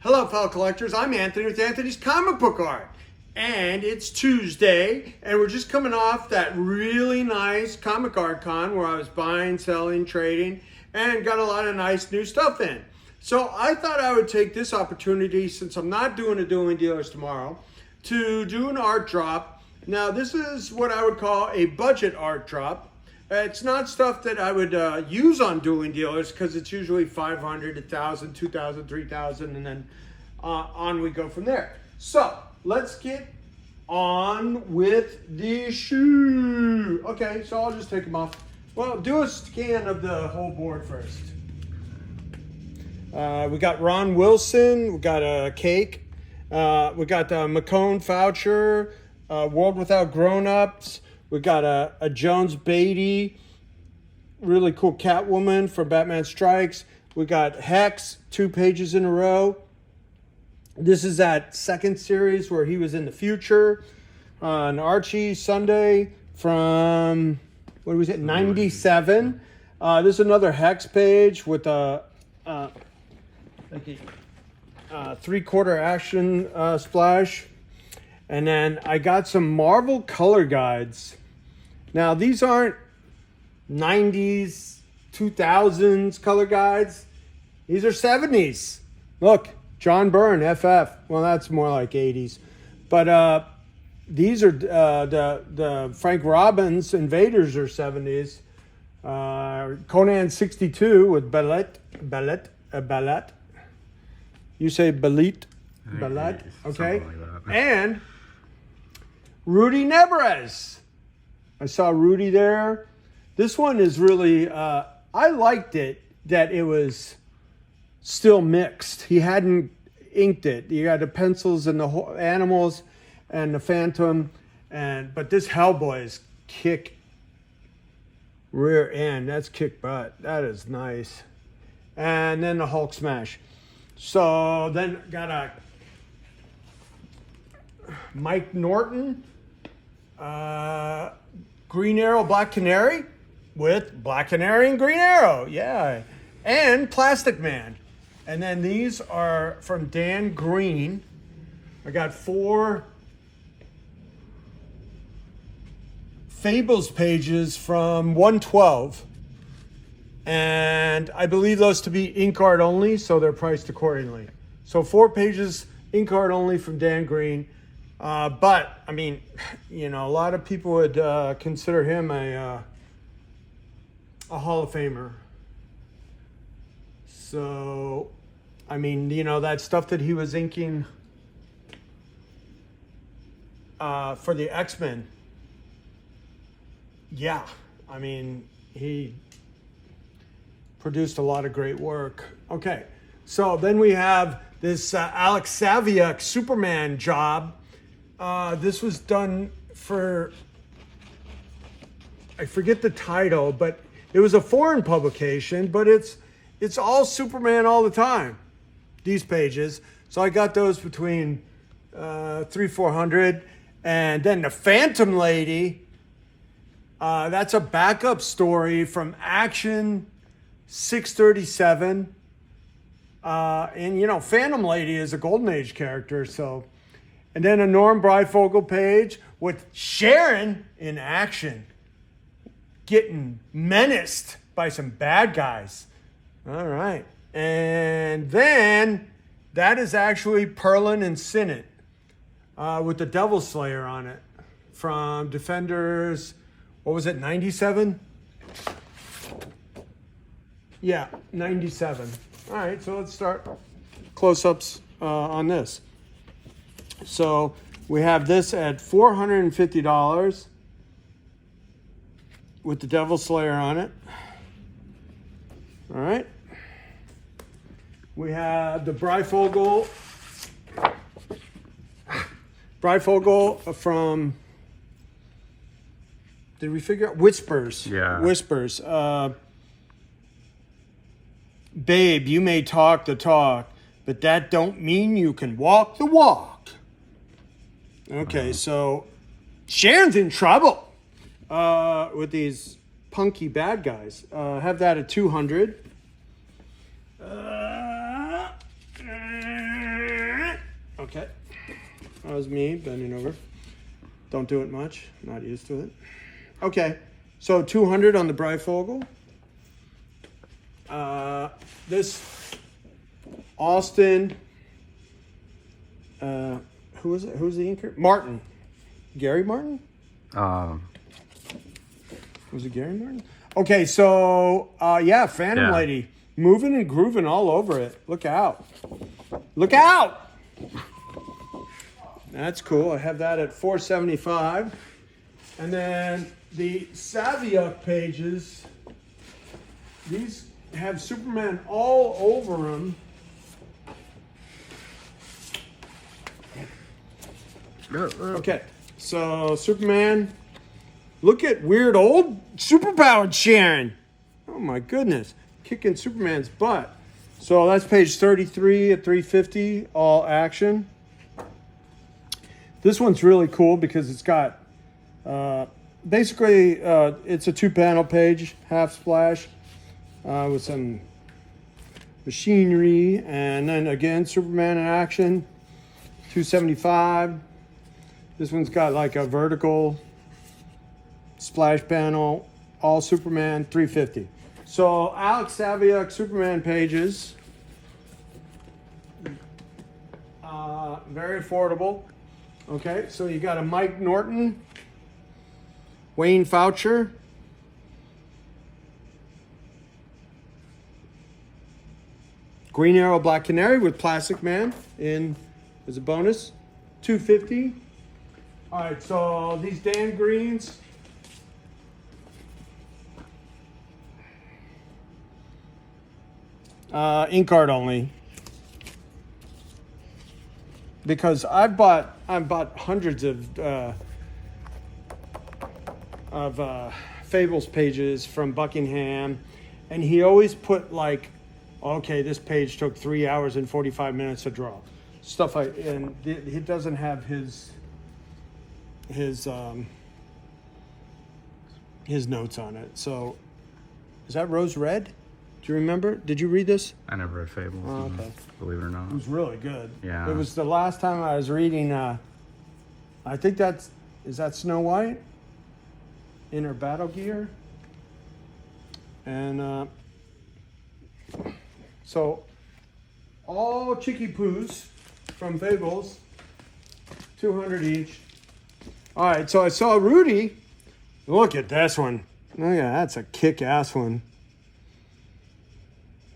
Hello, fellow collectors. I'm Anthony with Anthony's Comic Book Art. And it's Tuesday, and we're just coming off that really nice Comic Art Con where I was buying, selling, trading, and got a lot of nice new stuff in. So I thought I would take this opportunity, since I'm not doing a Dueling Dealers tomorrow, to do an art drop. Now, this is what I would call a budget art drop. It's not stuff that I would use on Dueling Dealers because it's usually 500, 1,000, 2,000, 3,000, and then on we go from there. So let's get on with the shoe. Okay, so I'll just take them off. Well, do a scan of the whole board first. We got Ron Wilson. We got a cake. We got McCone Foucher, World Without Grown-Ups. We got a Jones Beatty, really cool Catwoman from Batman Strikes. We got Hex, 2 pages in a row. This is that second series where he was in the future. An Archie Sunday from, what was it, 97. This is another Hex page with a 3/4 action splash. And then I got some Marvel color guides. Now, these aren't 90s, 2000s color guides. These are 70s. Look, John Byrne, FF. Well, that's more like 80s. But these are the Frank Robbins Invaders are 70s. Conan 62 with Ballet. You say Ballet? Ballet, okay. Like and Rudy Nebrez. I saw Rudy there. This one is really, I liked it that it was still mixed. He hadn't inked it. You got the pencils and the animals and the Phantom. But this Hellboy's kick rear end. That's kick butt. That is nice. And then the Hulk smash. So then got a Mike Norton, Green Arrow, Black Canary with Black Canary and Green Arrow. Yeah. And Plastic Man. And then these are from Dan Green. I got 4 Fables pages from 112. And I believe those to be ink art only, so they're priced accordingly. So 4 pages ink art only from Dan Green. But, I mean, you know, a lot of people would consider him a Hall of Famer. So, I mean, you know, that stuff that he was inking for the X-Men. Yeah, I mean, he produced a lot of great work. Okay, so then we have this Alex Saviuk Superman job. This was done for, I forget the title, but it was a foreign publication, but it's all Superman all the time, these pages. So I got those between 300-400. And then the Phantom Lady, that's a backup story from Action 637. And, you know, Phantom Lady is a Golden Age character, so. And then a Norm Breyfogle page with Sharon in action, getting menaced by some bad guys. All right. And then that is actually Perlin and Sinnott with the Devil Slayer on it from Defenders, what was it, 97? Yeah, 97. All right, so let's start close-ups on this. So we have this at $450 with the Devil Slayer on it. All right. We have the Breyfogle from, did we figure out? Whispers. Yeah. Whispers. Babe, you may talk the talk, but that don't mean you can walk the walk. Okay, so Sharon's in trouble with these punky bad guys. Have that at $200. That was me bending over. Don't do it much. Not used to it. Okay, so 200 on the Breyfogle. This Austin. Who is it? Who's the inker? Martin. Gary Martin? Was it Gary Martin? Okay, so yeah, Phantom Lady. Moving and grooving all over it. Look out. Look out! That's cool. I have that at $475. And then the Saviuk pages, these have Superman all over them. Okay, so Superman, look at weird old superpowered Sharon. Oh my goodness, kicking Superman's butt. So that's page 33 at 350, all action. This one's really cool because it's got, basically, it's a 2-panel page, half splash, with some machinery, and then again, Superman in action, $275. This one's got like a vertical splash panel, all Superman, $350. So Alex Saviuk Superman pages, very affordable. Okay, so you got a Mike Norton, Wayne Faucher, Green Arrow Black Canary with Plastic Man in as a bonus, $250. All right, so these Dan Greens. Ink art only. Because I've bought hundreds of Fables pages from Buckingham, and he always put like, okay, this page took 3 hours and 45 minutes to draw. Stuff like, and he doesn't have his notes on it. So, is that Rose Red? Do you remember? Did you read this? I never read Fables. Oh, okay. Believe it or not. It was really good. Yeah. It was the last time I was reading, I think is that Snow White? In her battle gear. And so all Chicky Poos from Fables, 200 each. All right, so I saw Rudy. Look at this one. Oh yeah, that's a kick-ass one.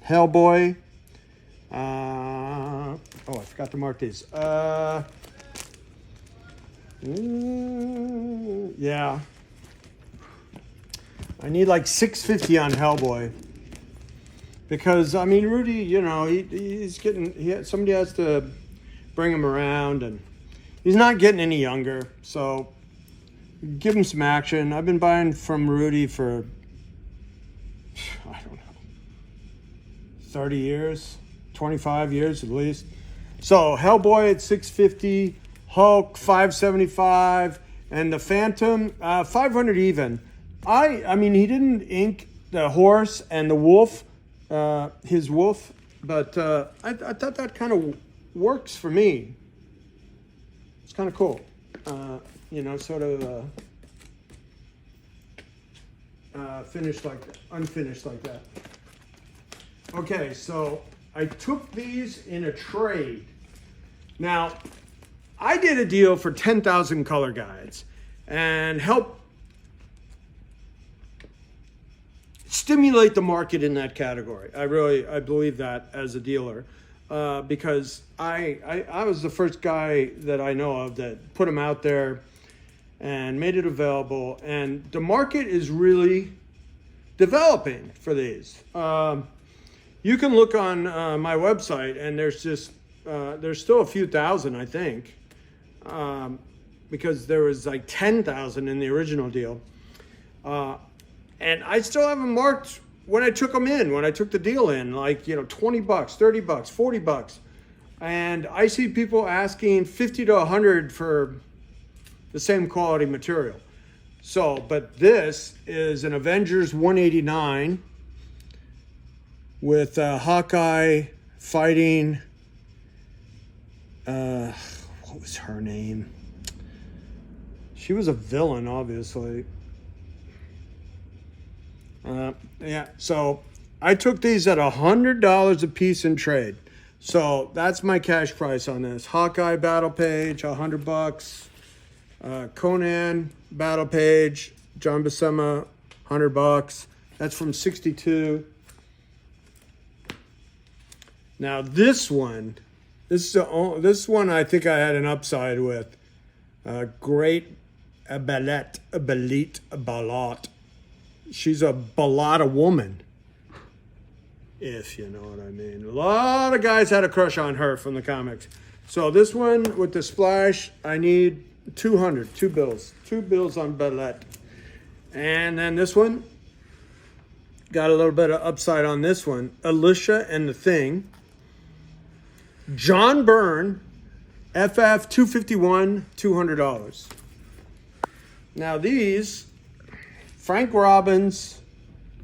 Hellboy. I forgot to mark these. Yeah. I need like $650 on Hellboy. Because, I mean, Rudy, you know, he's getting, somebody has to bring him around, and he's not getting any younger. So, give him some action. I've been buying from Rudy for, I don't know, 30 years, 25 years at least. So Hellboy at $650, Hulk $575, and the Phantom $500 even. I mean, he didn't ink the horse and the wolf, his wolf, but I thought that kind of works for me. It's kind of cool, you know, sort of finished like that, unfinished like that. Okay, so I took these in a trade. Now, I did a deal for 10,000 color guides and help stimulate the market in that category. I believe that as a dealer, because I was the first guy that I know of that put them out there and made it available. And the market is really developing for these. You can look on my website, and there's still a few thousand, I think, because there was like 10,000 in the original deal. And I still have them marked when I took them in, when I took the deal in, like, you know, $20, $30, $40. And I see people asking $50 to $100 for the same quality material. So, but this is an Avengers 189 with Hawkeye fighting, what what was her name? She was a villain, obviously. Yeah, so I took these at $100 a piece in trade. So that's my cash price on this. Hawkeye battle page, $100. Conan battle page, John Buscema, $100. That's from 62. Now this one, this one I think I had an upside with. Great Balot. She's a ballotta woman, if you know what I mean. A lot of guys had a crush on her from the comics. So this one with the splash, I need 200, 2 bills. 2 bills on Ballet. And then this one, got a little bit of upside on this one. Alicia and the Thing. John Byrne, FF 251, $200. Now these, Frank Robbins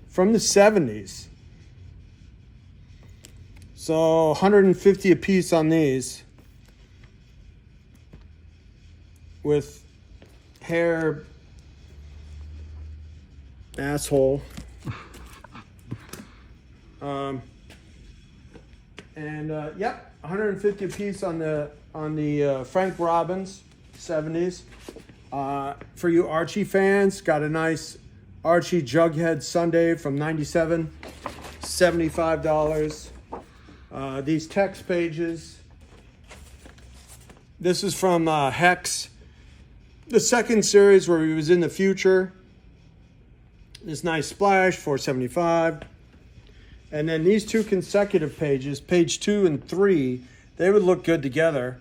from the 70s. So 150 a piece on these. With hair asshole. Yep, 150 a piece on the Frank Robbins 70s. For you Archie fans, got a nice Archie Jughead Sunday from 97, $75. These text pages. This is from Hex, the second series where he was in the future. This nice splash, $475. And then these 2 consecutive pages, page 2 and 3, they would look good together.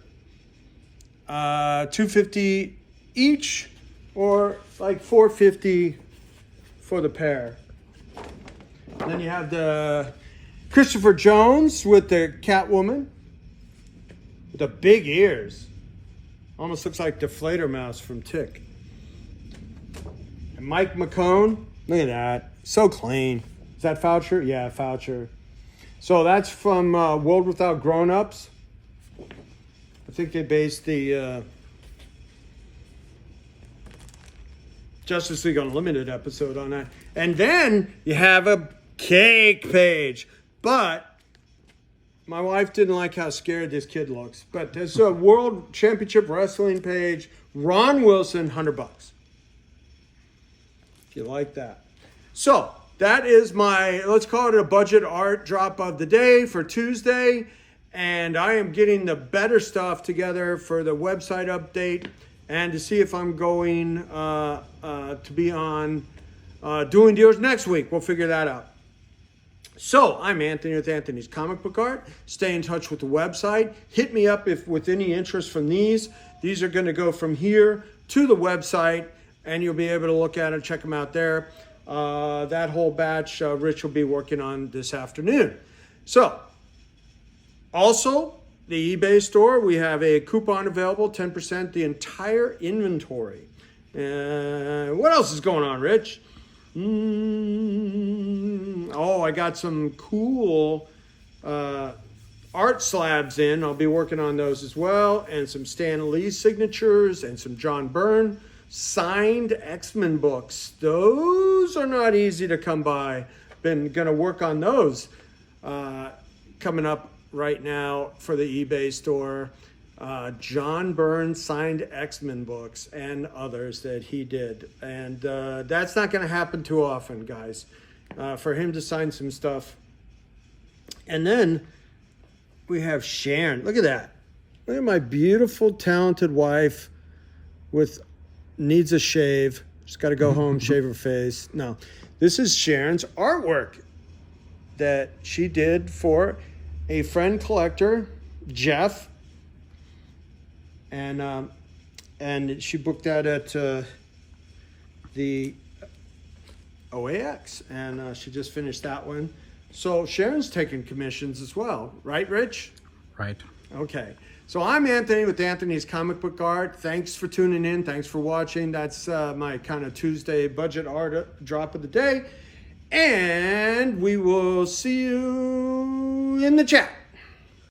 $250 each, or like $450 for the pair. And then you have the Christopher Jones with the Catwoman with the big ears. Almost looks like Deflator Mouse from Tick. And Mike McCone, look at that, so clean. Is that Foucher? Yeah, Foucher. So that's from World Without Grown-Ups. I think they based the Justice League Unlimited episode on that. And then you have a cake page. But my wife didn't like how scared this kid looks. But there's a World Championship Wrestling page. Ron Wilson, $100. If you like that. So that is my, let's call it a budget art drop of the day for Tuesday. And I am getting the better stuff together for the website update and to see if I'm going to be on doing deals next week. We'll figure that out. So I'm Anthony with Anthony's Comic Book Art. Stay in touch with the website. Hit me up if with any interest from these. These are going to go from here to the website, and you'll be able to look at it, check them out there. That whole batch Rich will be working on this afternoon. So, also, the eBay store, we have a coupon available, 10% the entire inventory. What else is going on, Rich? Oh, I got some cool art slabs in. I'll be working on those as well. And some Stan Lee signatures and some John Byrne signed X-Men books. Those are not easy to come by. Been going to work on those coming up right now for the eBay store. John Byrne signed X-Men books and others that he did. And that's not going to happen too often, guys, for him to sign some stuff. And then we have Sharon. Look at that. Look at my beautiful, talented wife with needs a shave. Just got to go home, shave her face. No, this is Sharon's artwork that she did for a friend collector, Jeff. And she booked that at the OAX, and she just finished that one. So Sharon's taking commissions as well, right, Rich? Right. Okay. So I'm Anthony with Anthony's Comic Book Art. Thanks for tuning in. Thanks for watching. That's my kind of Tuesday budget art drop of the day. And we will see you in the chat.